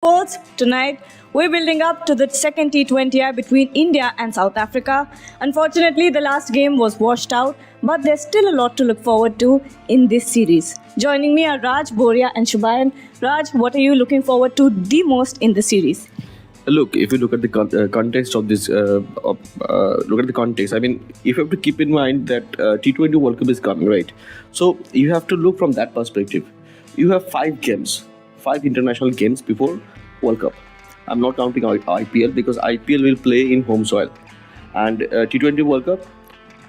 Sports. Tonight, we're building up to the second T20I between India and South Africa. Unfortunately, the last game was washed out, but there's still a lot to look forward to in this series. Joining me are Raj, Boria, and Shubayan. Raj, what are you looking forward to the most in the series? Look, if you look at the context of this, look at the context. I mean, if you have to keep in mind that T20 World Cup is coming, right? So you have to look from that perspective. You have 5 games, 5 international games before World Cup. I'm not counting IPL because IPL will play in home soil, and T20 World Cup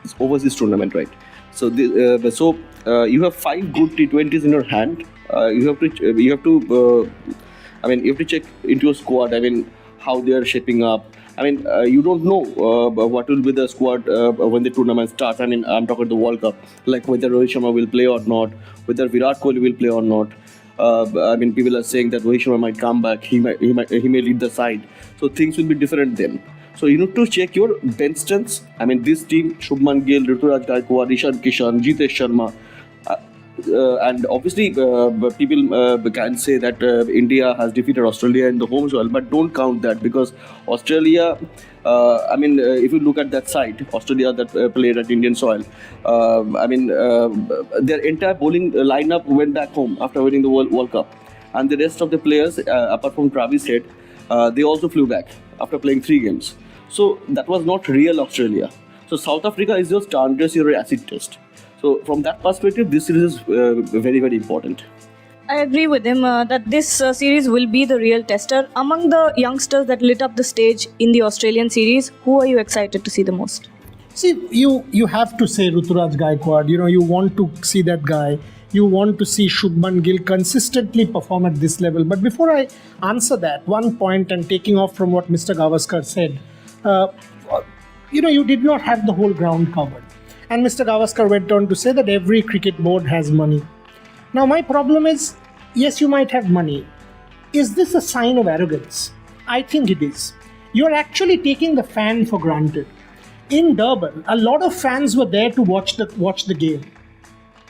is overseas tournament, right? So you have 5 good T20s in your hand. You have to check into your squad. I mean, how they are shaping up. I mean, you don't know what will be the squad when the tournament starts. I mean, I'm talking the World Cup, like whether Rohit Sharma will play or not, whether Virat Kohli will play or not. I mean, people are saying that Rohit Sharma might come back. He may lead the side. So things will be different then. So you need to check your bench strengths. I mean, this team: Shubman Gill, Ruturaj Gaikwad, Ishan Kishan, Jitesh Sharma. And obviously, people can say that India has defeated Australia in the home soil, but don't count that because Australia. If you look at that side, Australia that played at Indian soil, their entire bowling lineup went back home after winning the World Cup, and the rest of the players, apart from Travis Head, they also flew back after playing 3 games. So that was not real Australia. So South Africa is just under your acid test. So from that perspective, this series is very, very important. I agree with him that this series will be the real tester. Among the youngsters that lit up the stage in the Australian series, who are you excited to see the most? See, you have to say Ruturaj Gaikwad. You want to see that guy. You want to see Shubman Gill consistently perform at this level. But before I answer that, one point and taking off from what Mr. Gavaskar said, you did not have the whole ground covered. And Mr. Gavaskar went on to say that every cricket board has money. Now, my problem is, yes, you might have money. Is this a sign of arrogance? I think it is. You're actually taking the fan for granted. In Durban, a lot of fans were there to watch the game.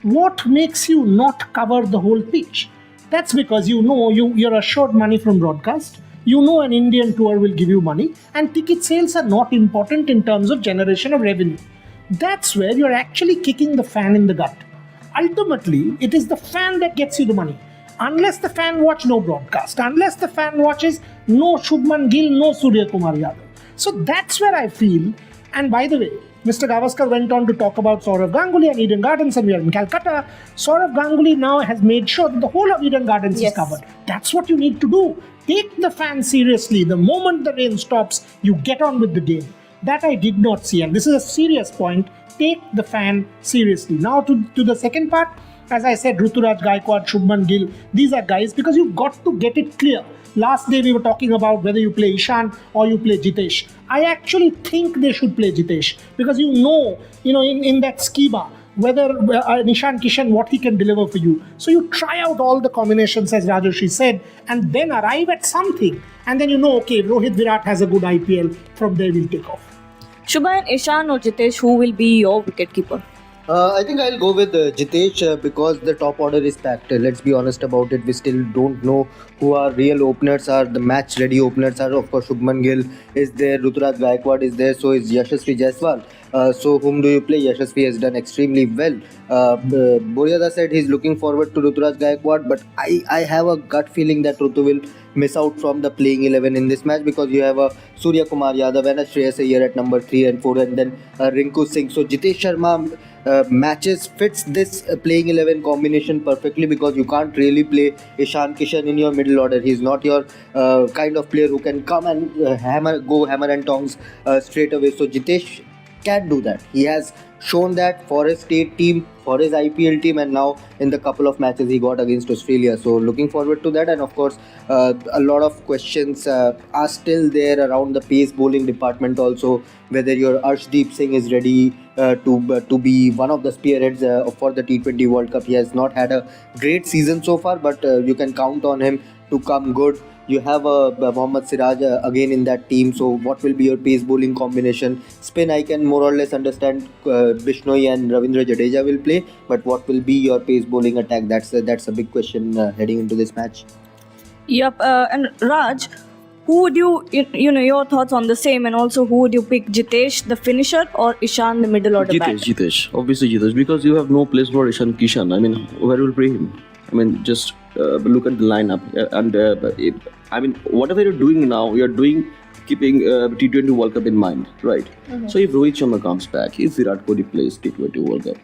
What makes you not cover the whole pitch? That's because you're assured money from broadcast. You know an Indian tour will give you money, and ticket sales are not important in terms of generation of revenue. That's where you're actually kicking the fan in the gut. Ultimately, it is the fan that gets you the money. Unless the fan watch, no broadcast. Unless the fan watches, no Shubman Gill, no Surya Kumar Yadav. So that's where I feel. And by the way, Mr. Gavaskar went on to talk about Saurav Ganguly and Eden Gardens, and we are in Calcutta. Saurav Ganguly now has made sure that the whole of Eden Gardens is covered. That's what you need to do. Take the fan seriously. The moment the rain stops, you get on with the game. That I did not see, and this is a serious point. Take the fan seriously. Now to the second part, as I said, Ruturaj Gaikwad, Shubman Gill, these are guys because you've got to get it clear. Last day we were talking about whether you play Ishan or you play Jitesh. I actually think they should play Jitesh because in that schema, whether Nishan Kishan, what he can deliver for you. So you try out all the combinations as Rajoshi said and then arrive at something. And then okay, Rohit Virat has a good IPL. From there we'll take off. Shubhayan, Ishan or Jitesh, who will be your wicketkeeper? I think I'll go with Jitesh because the top order is packed. Let's be honest about it. We still don't know who our real openers are. The match-ready openers are, of course, Shubman Gill is there, Ruturaj Gaikwad is there, so is Yashasvi Jaiswal. So whom do you play? Yashasvi has done extremely well. Boryada said he's looking forward to Ruturaj Gaikwad, but I have a gut feeling that Rutu will miss out from the playing 11 in this match because you have a Surya Kumar Yadav and a Shreyas Iyer at number 3 and 4 and then Rinku Singh. So Jitesh Sharma matches fits this playing 11 combination perfectly because you can't really play Ishan Kishan in your middle order. He's not your kind of player who can come and go hammer and tongs straight away. So Jitesh can do that. He has shown that for his state team, for his IPL team, and now in the couple of matches he got against Australia. So looking forward to that. And of course, a lot of questions are still there around the pace bowling department also. Whether your Arshdeep Singh is ready to be one of the spearheads for the T20 World Cup. He has not had a great season so far, but you can count on him to come good. You have Mohammad Siraj again in that team. So what will be your pace bowling combination? Spin, I can more or less understand Bishnoi and Ravindra Jadeja will play. But what will be your pace bowling attack? That's a big question heading into this match. Yep. And Raj, who would your thoughts on the same, and also who would you pick, Jitesh, the finisher, or Ishan, the middle order bat? Jitesh, obviously Jitesh, because you have no place for Ishan Kishan. I mean, where will play him? I mean, just look at the lineup, whatever you're doing now, you're doing keeping T20 World Cup in mind, right? So if Rohit Sharma comes back, if Virat Kohli plays T20 World Cup,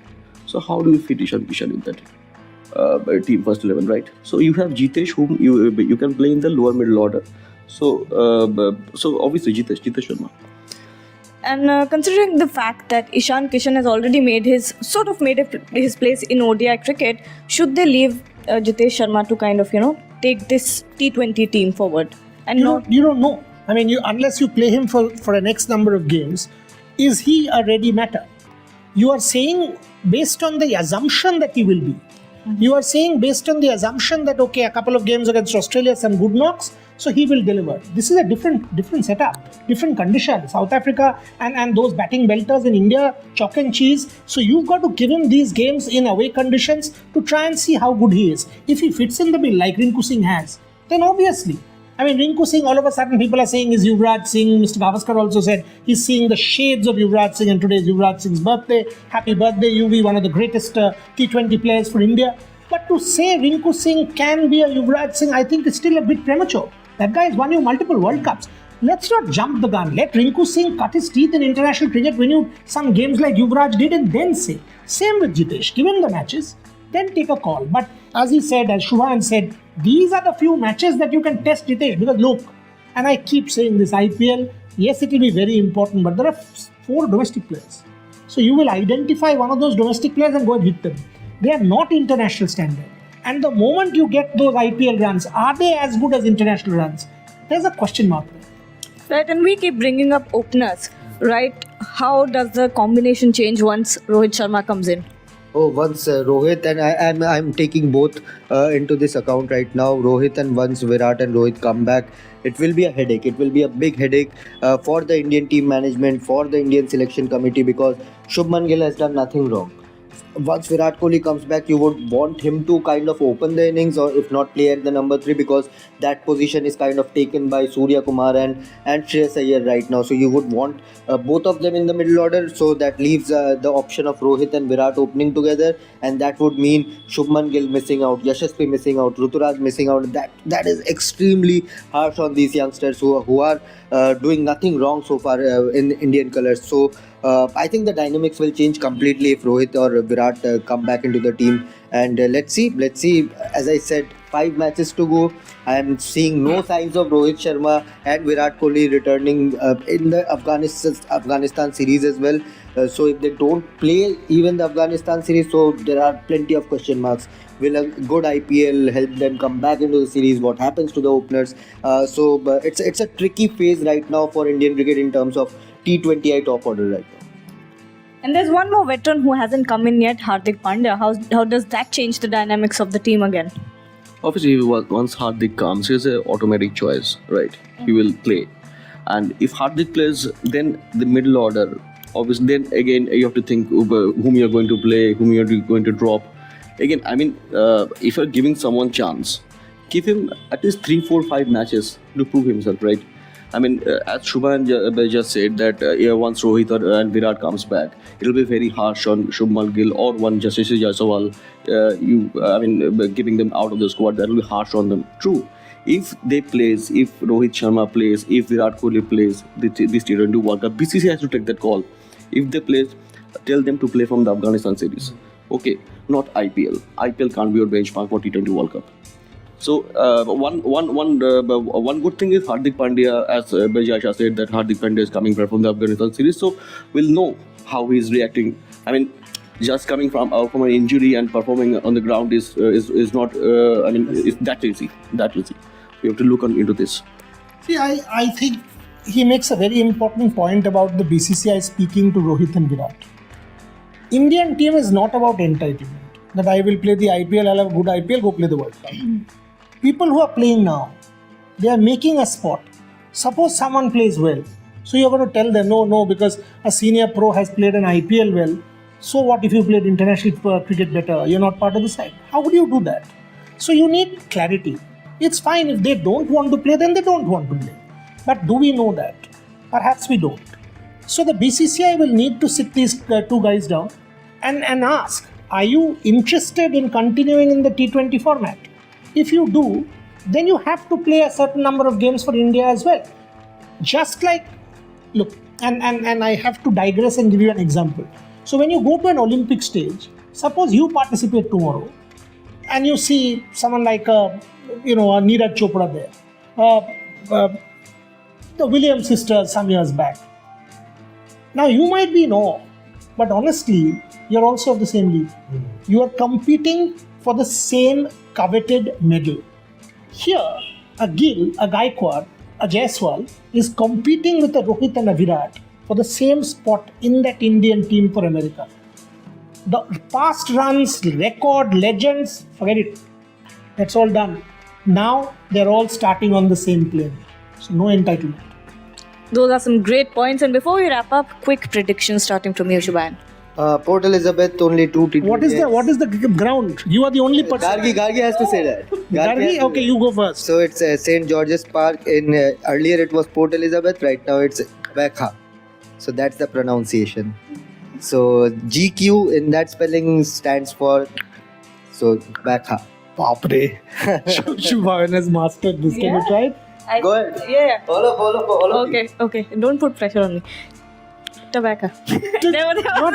so how do you fit Ishan Kishan in that team first 11, right? So you have Jitesh, whom you can play in the lower middle order. So obviously Jitesh Sharma. And considering the fact that Ishan Kishan has already made his place in ODI cricket, should they leave Jitesh Sharma to kind of take this T20 team forward? And You don't know. I mean, unless you play him for a next number of games, is he a ready matter? You are saying based on the assumption that he will be. You are saying based on the assumption that, okay, a couple of games against Australia, some good knocks, so he will deliver. This is a different setup, different condition. South Africa and those batting belters in India, chalk and cheese. So you've got to give him these games in away conditions to try and see how good he is. If he fits in the bill like Rinku Singh has, then obviously. I mean, Rinku Singh, all of a sudden people are saying is Yuvraj Singh. Mr. Gavaskar also said he's seeing the shades of Yuvraj Singh, and today is Yuvraj Singh's birthday. Happy birthday, UV, one of the greatest T20 players for India. But to say Rinku Singh can be a Yuvraj Singh, I think it's still a bit premature. That guy has won you multiple World Cups. Let's not jump the gun. Let Rinku Singh cut his teeth in international cricket, win you some games like Yuvraj did, and then say. Same with Jitesh. Give him the matches, then take a call. But as he said, as Shubhan said, these are the few matches that you can test Jitesh. Because look, and I keep saying this, IPL, yes, it will be very important, but there are 4 domestic players. So you will identify one of those domestic players and go and hit them. They are not international standard. And the moment you get those IPL runs, are they as good as international runs? There's a question mark there. Right, and we keep bringing up openers, right? How does the combination change once Rohit Sharma comes in? Oh, once Rohit and I'm taking both into this account right now. Rohit and once Virat and Rohit come back, it will be a headache. It will be a big headache for the Indian team management, for the Indian selection committee, because Shubman Gill has done nothing wrong. Once Virat Kohli comes back, you would want him to kind of open the innings, or if not play at the number 3, because that position is kind of taken by Surya Kumar and Shreyas Iyer right now. So you would want both of them in the middle order. So that leaves the option of Rohit and Virat opening together, and that would mean Shubman Gill missing out, Yashasvi missing out, Ruturaj missing out. That is extremely harsh on these youngsters who are doing nothing wrong so far in Indian colours. So I think the dynamics will change completely if Rohit or Virat come back into the team. And let's see. As I said, 5 matches to go. I am seeing no signs of Rohit Sharma and Virat Kohli returning in the Afghanistan series as well. So if they don't play even the Afghanistan series, so there are plenty of question marks. Will a good IPL help them come back into the series? What happens to the openers? So it's a tricky phase right now for Indian cricket in terms of T20I top order right now. And there's one more veteran who hasn't come in yet, Hardik Pandya. How does that change the dynamics of the team again? Obviously, once Hardik comes, he's an automatic choice, right? He will play. And if Hardik plays, then the middle order, obviously, then again, you have to think whom you're going to play, whom you're going to drop. Again, I mean, if you're giving someone chance, give him at least 3, 4, 5 matches to prove himself, right? I mean, as Shubhan just said that once Rohit and Virat comes back, it will be very harsh on Shubman Gill or one Yashasvi Jaiswal. Giving them out of the squad, that will be harsh on them. True. If they plays, if Rohit Sharma plays, if Virat Kohli plays this T20 World Cup, BCCI has to take that call. If they play, tell them to play from the Afghanistan series. Okay, not IPL. IPL can't be your benchmark for T20 World Cup. So one good thing is Hardik Pandya, as Bajasha said, that Hardik Pandya is coming back from the Afghanistan series, so we'll know how he's reacting. I mean, just coming from an injury and performing on the ground is not. It's that easy. We have to look into this. See, I think he makes a very important point about the BCCI speaking to Rohit and Virat. Indian team is not about entitlement. That I will play the IPL, I'll have a good IPL, go play the World Cup. People who are playing now, they are making a spot. Suppose someone plays well. So you're going to tell them, no, because a senior pro has played an IPL well. So what if you played international cricket better? You're not part of the side. How would you do that? So you need clarity. It's fine if they don't want to play, then they don't want to play. But do we know that? Perhaps we don't. So the BCCI will need to sit these two guys down and ask, are you interested in continuing in the T20 format? If you do, then you have to play a certain number of games for India as well. Just like, look, and I have to digress and give you an example. So when you go to an Olympic stage, suppose you participate tomorrow and you see someone like a Neeraj Chopra there, the Williams sisters some years back. Now you might be in awe, but honestly, you're also of the same league. You are competing for the same coveted medal. Here, a Gill, a Gaikwad, a Jaiswal is competing with a Rohit and a Virat for the same spot in that Indian team for America. The past runs, record, legends, forget it. That's all done. Now they're all starting on the same plane. So no entitlement. Those are some great points. And before we wrap up, quick predictions starting from you, Shubhan. Port Elizabeth, only 2 T20. What is the ground? You are the only person. Gargi has to say that. Gargi? Okay, you go first. So it's St. George's Park. Earlier it was Port Elizabeth. Right now it's Bekha. So that's the pronunciation. So GQ in that spelling stands for Bekha. Baapre. Shubhan has mastered this. Can you try it? Go ahead. Yeah. Follow. Okay. Don't put pressure on me. Tobacco. Not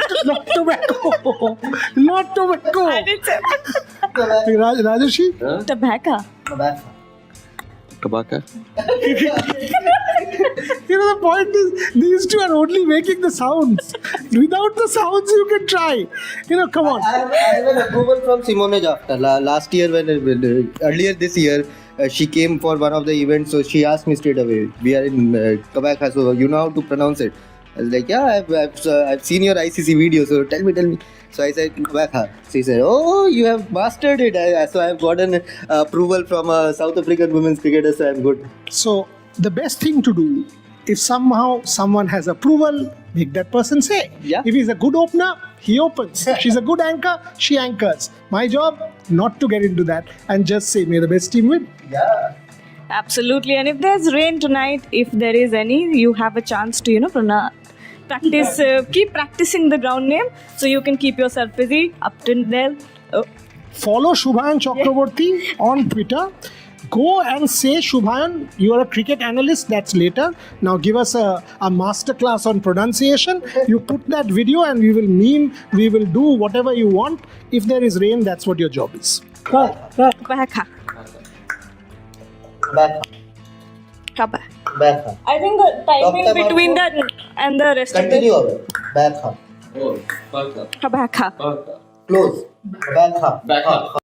tobacco. Not tobacco. I didn't say Rajarshi? tobacco. Tobacco. The point is, these two are only making the sounds. Without the sounds, you can try. Come on. I have an approval from Simone Jafta. Last year, earlier this year, she came for one of the events, so she asked me straight away. We are in Kabaka, so you know how to pronounce it. I was like, yeah, I've seen your ICC video, so tell me. So I said Kabaka. So he said, oh, you have mastered it. So I've gotten approval from a South African women's cricketer, so I'm good. So the best thing to do, if somehow someone has approval, make that person say. Yeah. If he's a good opener, he opens. She's a good anchor, she anchors. My job, not to get into that and just say, may the best team win. Yeah. Absolutely. And if there's rain tonight, if there is any, you have a chance to, practice, keep practicing the ground name so you can keep yourself busy up till there. Follow Shubhan Chakraborty on Twitter. Go and say, Shubhan, you are a cricket analyst. That's later. Now give us a masterclass on pronunciation. You put that video and we will meme. We will do whatever you want. If there is rain, that's what your job is. Tobacco. Bekha. I think the timing between that and the rest Continue. of it. Bekha. Tobacco. Close. Bekha.